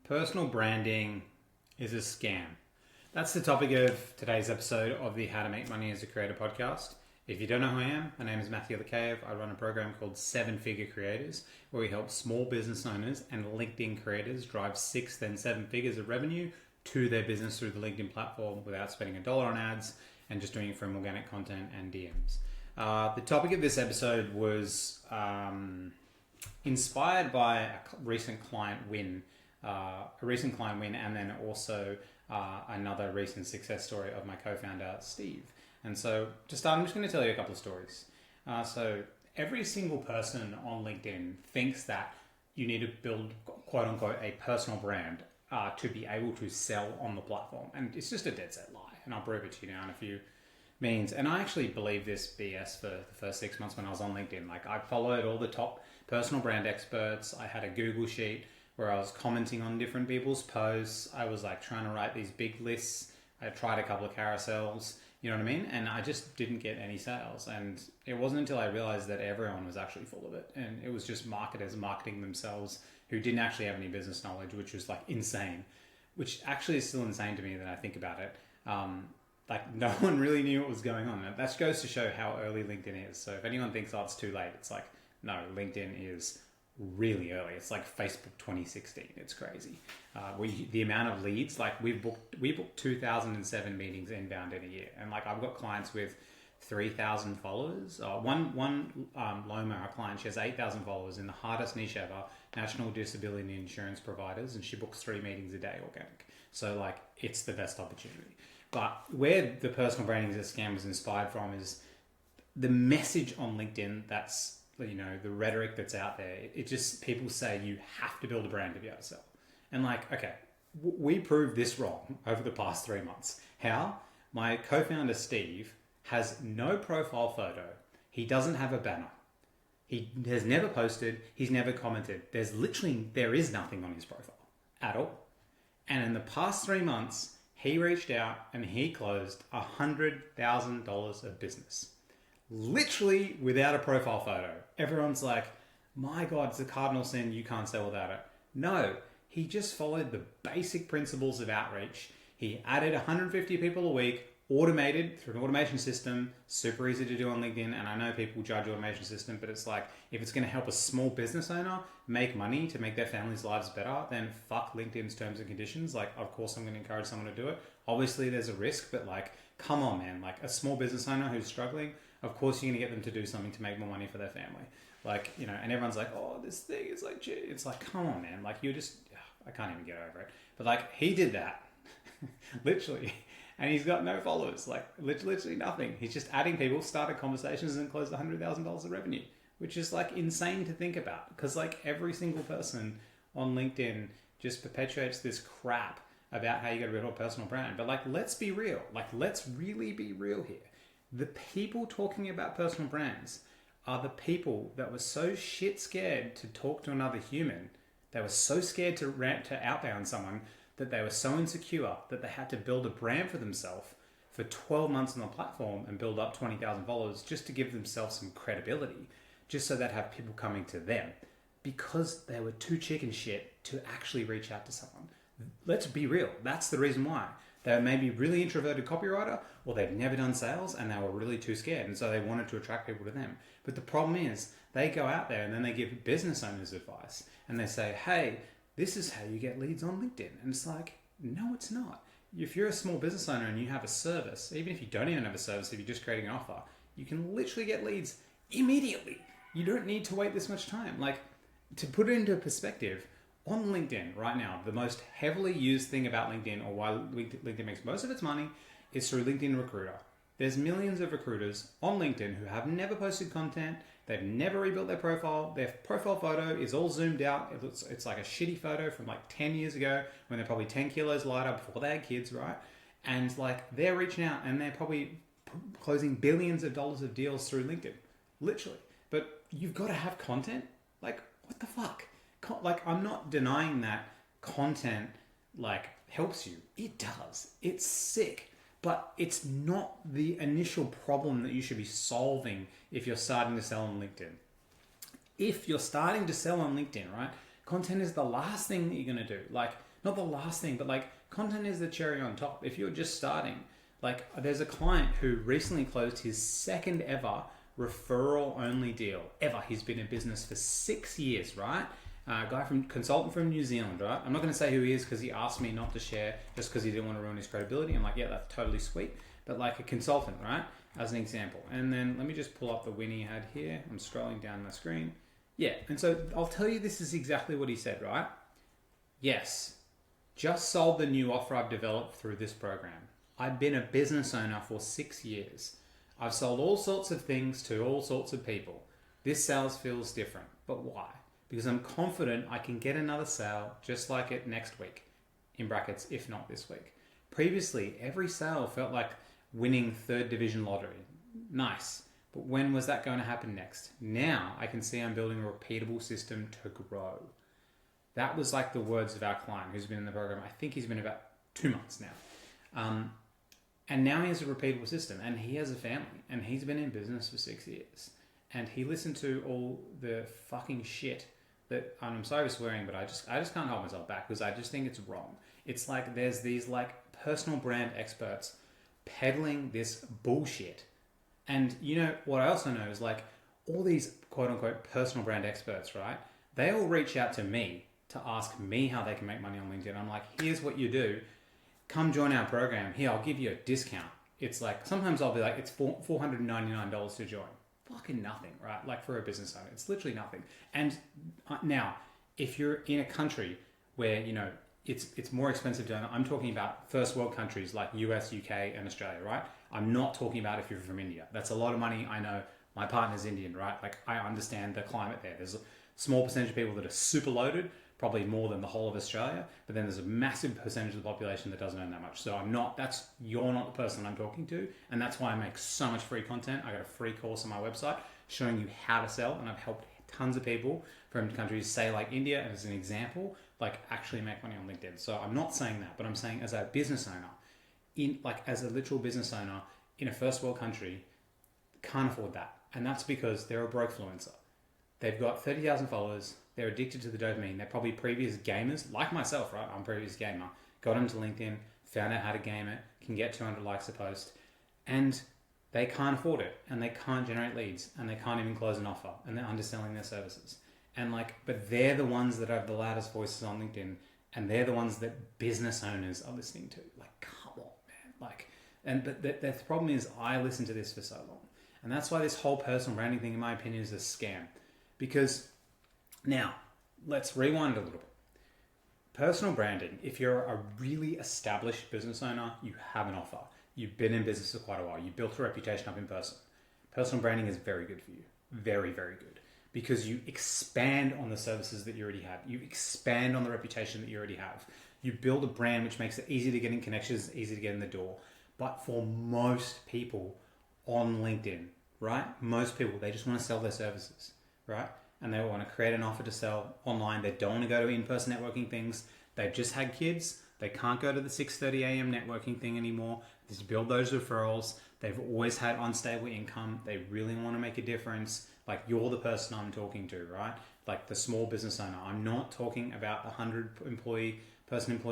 Personal branding is a scam. That's the topic of today's episode of the How to Make Money as a Creator podcast. If you don't know who I am, my name is Matthew Lakajev. I run a program called 7-Figure Creators, where we help small business owners and LinkedIn creators drive 6 then 7 figures of revenue to their business through the LinkedIn platform without spending $1 on ads and just doing it from organic content and DMs. The topic of this episode was inspired by a recent client win, and then also another recent success story of my co-founder, Steve. And so to start, I'm just going to tell you a couple of stories. So every single person on LinkedIn thinks that you need to build, quote unquote, a personal brand to be able to sell on the platform. And it's just a dead set lie. And I'll prove it to you now in a few means. And I actually believe this BS for the first 6 months when I was on LinkedIn. Like, I followed all the top personal brand experts. I had a Google sheet where I was commenting on different people's posts. I was like trying to write these big lists. I tried a couple of carousels, you know what I mean? And I just didn't get any sales. And it wasn't until I realized that everyone was actually full of it. And it was just marketers marketing themselves who didn't actually have any business knowledge, which was like insane, which actually is still insane to me that I think about it. Like, no one really knew what was going on. That just goes to show how early LinkedIn is. So if anyone thinks, oh, it's too late, it's like, no, LinkedIn is really early. It's like Facebook 2016. It's crazy. The amount of leads, like we booked 2007 meetings inbound in a year. And like, I've got clients with 3,000 followers. One Loma, our client, she has 8,000 followers in the hardest niche ever, national disability insurance providers. And she books 3 meetings a day organic. So like, it's the best opportunity. But where the personal branding as a scam was inspired from is the message on LinkedIn. That's, you know, the rhetoric that's out there. It just, people say you have to build a brand to be able to sell. And like, okay, we proved this wrong over the past 3 months. How? My co-founder Steve has no profile photo. He doesn't have a banner. He has never posted. He's never commented. there is nothing on his profile at all. And in the past 3 months, he reached out and he closed $100,000 of business. Literally without a profile photo. Everyone's like, my God, it's a cardinal sin. You can't sell without it. No, he just followed the basic principles of outreach. He added 150 people a week, automated through an automation system, super easy to do on LinkedIn. And I know people judge automation system, but it's like, if it's going to help a small business owner make money to make their family's lives better, then fuck LinkedIn's terms and conditions. Like, of course I'm going to encourage someone to do it. Obviously there's a risk, but like, come on, man. Like, a small business owner who's struggling, of course you're going to get them to do something to make more money for their family. Like, you know, and everyone's like, oh, this thing is like, it's like, come on, man. Like, I can't even get over it. But like, he did that literally. And he's got no followers, like literally nothing. He's just adding people, started conversations and closed $100,000 of revenue, which is like insane to think about, because like every single person on LinkedIn just perpetuates this crap about how you got to build a personal brand. But like, let's be real. Like, let's really be real here. The people talking about personal brands are the people that were so shit scared to talk to another human. They were so scared to outbound someone that they were so insecure that they had to build a brand for themselves for 12 months on the platform and build up 20,000 followers just to give themselves some credibility, just so they'd have people coming to them, because they were too chicken shit to actually reach out to someone. Let's be real. That's the reason why. They were maybe really introverted copywriter, or they've never done sales and they were really too scared. And so they wanted to attract people to them. But the problem is they go out there and then they give business owners advice and they say, hey, this is how you get leads on LinkedIn. And it's like, no, it's not. If you're a small business owner and you have a service, even if you don't even have a service, if you're just creating an offer, you can literally get leads immediately. You don't need to wait this much time. Like, to put it into perspective, on LinkedIn right now, the most heavily used thing about LinkedIn, or why LinkedIn makes most of its money, is through LinkedIn Recruiter. There's millions of recruiters on LinkedIn who have never posted content. They've never rebuilt their profile. Their profile photo is all zoomed out. It's like a shitty photo from like 10 years ago when they're probably 10 kilos lighter before they had kids, right? And like, they're reaching out and they're probably closing billions of dollars of deals through LinkedIn, literally. But you've got to have content. Like, what the fuck? Like, I'm not denying that content like helps you. It does. It's sick. But it's not the initial problem that you should be solving if you're starting to sell on LinkedIn. If you're starting to sell on LinkedIn, right, content is the last thing that you're going to do. Like, not the last thing, but like content is the cherry on top. If you're just starting, like there's a client who recently closed his second ever referral only deal ever. He's been in business for 6 years, right? Consultant from New Zealand, right? I'm not going to say who he is because he asked me not to share just because he didn't want to ruin his credibility. I'm like, yeah, that's totally sweet. But like a consultant, right? As an example. And then let me just pull up the win he had here. I'm scrolling down the screen. Yeah. And so I'll tell you, this is exactly what he said, right? Yes. Just sold the new offer I've developed through this program. I've been a business owner for 6 years. I've sold all sorts of things to all sorts of people. This sales feels different. But why? Because I'm confident I can get another sale just like it next week. In brackets, if not this week. Previously, every sale felt like winning third division lottery. Nice. But when was that going to happen next? Now I can see I'm building a repeatable system to grow. That was like the words of our client who's been in the program. I think he's been about 2 months now. And now he has a repeatable system and he has a family and he's been in business for 6 years. And he listened to all the fucking shit that, I'm sorry for swearing, but I just can't hold myself back because I just think it's wrong. It's like there's these like personal brand experts peddling this bullshit. And you know what I also know is like all these quote unquote personal brand experts, right? They all reach out to me to ask me how they can make money on LinkedIn. I'm like, here's what you do. Come join our program. Here, I'll give you a discount. It's like, sometimes I'll be like, it's $499 to join. Fucking nothing, right? Like for a business owner, it's literally nothing. And now, if you're in a country where, you know, it's more expensive to, I'm talking about first world countries like US, UK, and Australia, right? I'm not talking about if you're from India. That's a lot of money. I know my partner's Indian, right? Like I understand the climate there. There's a small percentage of people that are super loaded, probably more than the whole of Australia, but then there's a massive percentage of the population that doesn't earn that much. So you're not the person I'm talking to. And that's why I make so much free content. I got a free course on my website showing you how to sell. And I've helped tons of people from countries, say like India, as an example, like actually make money on LinkedIn. So I'm not saying that, but I'm saying as a business owner, as a literal business owner in a first world country, can't afford that. And that's because they're a brokefluencer. They've got 30,000 followers. They're addicted to the dopamine. They're probably previous gamers, like myself, right? I'm a previous gamer. Got into LinkedIn, found out how to game it, can get 200 likes a post, and they can't afford it, and they can't generate leads, and they can't even close an offer, and they're underselling their services. And but they're the ones that have the loudest voices on LinkedIn, and they're the ones that business owners are listening to. Like, come on, man. But the problem is I listened to this for so long. And that's why this whole personal branding thing, in my opinion, is a scam. Because now, let's rewind a little bit. Personal branding, if you're a really established business owner, you have an offer. You've been in business for quite a while. You built a reputation up in person. Personal branding is very good for you. Very, very good. Because you expand on the services that you already have. You expand on the reputation that you already have. You build a brand which makes it easy to get in connections, easy to get in the door. But for most people on LinkedIn, right? Most people, they just want to sell their services, right? And they want to create an offer to sell online. They don't want to go to in-person networking things. They've just had kids. They can't go to the 6:30 a.m. networking thing anymore. Just build those referrals. They've always had unstable income. They really want to make a difference. Like, you're the person I'm talking to, right? Like the small business owner. I'm not talking about the 100 employee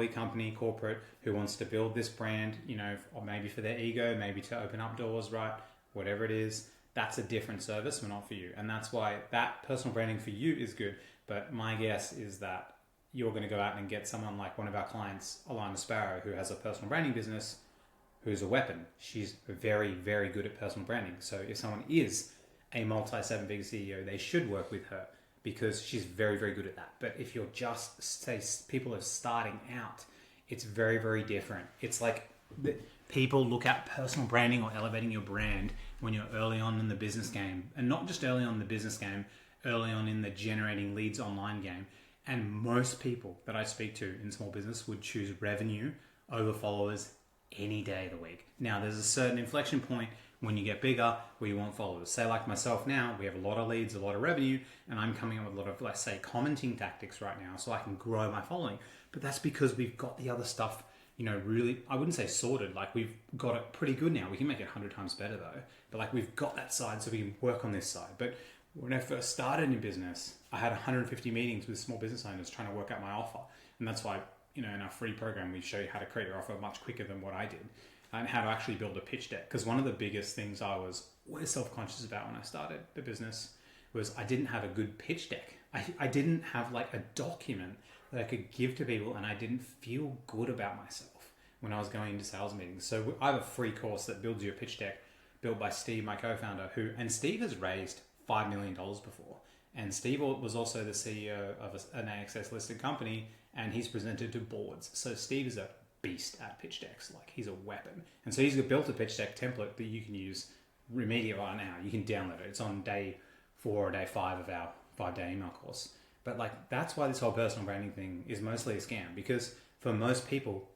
company, corporate, who wants to build this brand, you know, or maybe for their ego, maybe to open up doors, right? Whatever it is, that's a different service, but not for you. And that's why that personal branding for you is good. But my guess is that you're going to go out and get someone like one of our clients, Alana Sparrow, who has a personal branding business, who's a weapon. She's very, very good at personal branding. So if someone is a multi-7-figure CEO, they should work with her because she's very, very good at that. But if you're just, say, people are starting out, it's very, very different. It's like people look at personal branding or elevating your brand when you're early on in the business game. And not just early on in the business game, early on in the generating leads online game. And most people that I speak to in small business would choose revenue over followers any day of the week. Now, there's a certain inflection point when you get bigger where you want followers. Say like myself now, we have a lot of leads, a lot of revenue, and I'm coming up with a lot of, let's say, commenting tactics right now so I can grow my following. But that's because we've got the other stuff, you know, really, I wouldn't say sorted. Like, we've got it pretty good now. We can make it 100 times better though. But like, we've got that side so we can work on this side. But When I first started in business, I had 150 meetings with small business owners trying to work out my offer. And that's why, in our free program, we show you how to create your offer much quicker than what I did and how to actually build a pitch deck. Because one of the biggest things I was always self-conscious about when I started the business was I didn't have a good pitch deck. I didn't have like a document that I could give to people, and I didn't feel good about myself when I was going into sales meetings. So I have a free course that builds you a pitch deck built by Steve, my co-founder, and Steve has raised $5 million before. And Steve was also the CEO of an AXS listed company, and he's presented to boards. So Steve is a beast at pitch decks. Like, he's a weapon. And so he's built a pitch deck template that you can use immediately right now. You can download it. It's on day 4 or day 5 of our 5-day email course. But like, that's why this whole personal branding thing is mostly a scam, because for most people,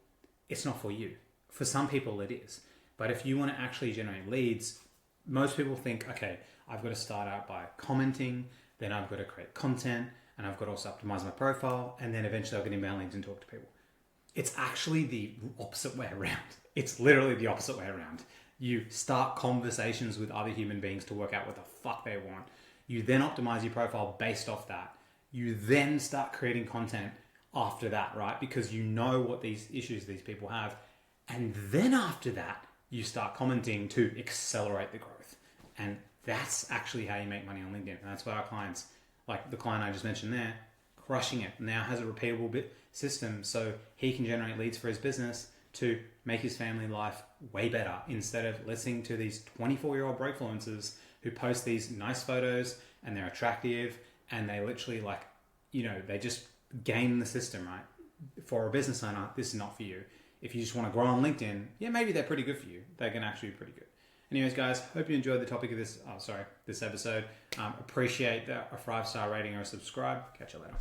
it's not for you. For some people it is. But if you want to actually generate leads, most people think, okay, I've got to start out by commenting, then I've got to create content, and I've got to also optimize my profile, and then eventually I'll get inbound leads and talk to people. It's actually the opposite way around. It's literally the opposite way around. You start conversations with other human beings to work out what the fuck they want. You then optimize your profile based off that. You then start creating content after that, right? Because you know what these issues these people have. And then after that, you start commenting to accelerate the growth. And that's actually how you make money on LinkedIn. And that's why our clients, like the client I just mentioned there, crushing it, now has a repeatable system so he can generate leads for his business to make his family life way better, instead of listening to these 24-year-old breakfluencers who post these nice photos and they're attractive and they literally they just game the system, right? For a business owner, this is not for you. If you just want to grow on LinkedIn, yeah, maybe they're pretty good for you. They can actually be pretty good. Anyways, guys, hope you enjoyed the topic of this episode. Appreciate a 5-star rating or a subscribe. Catch you later.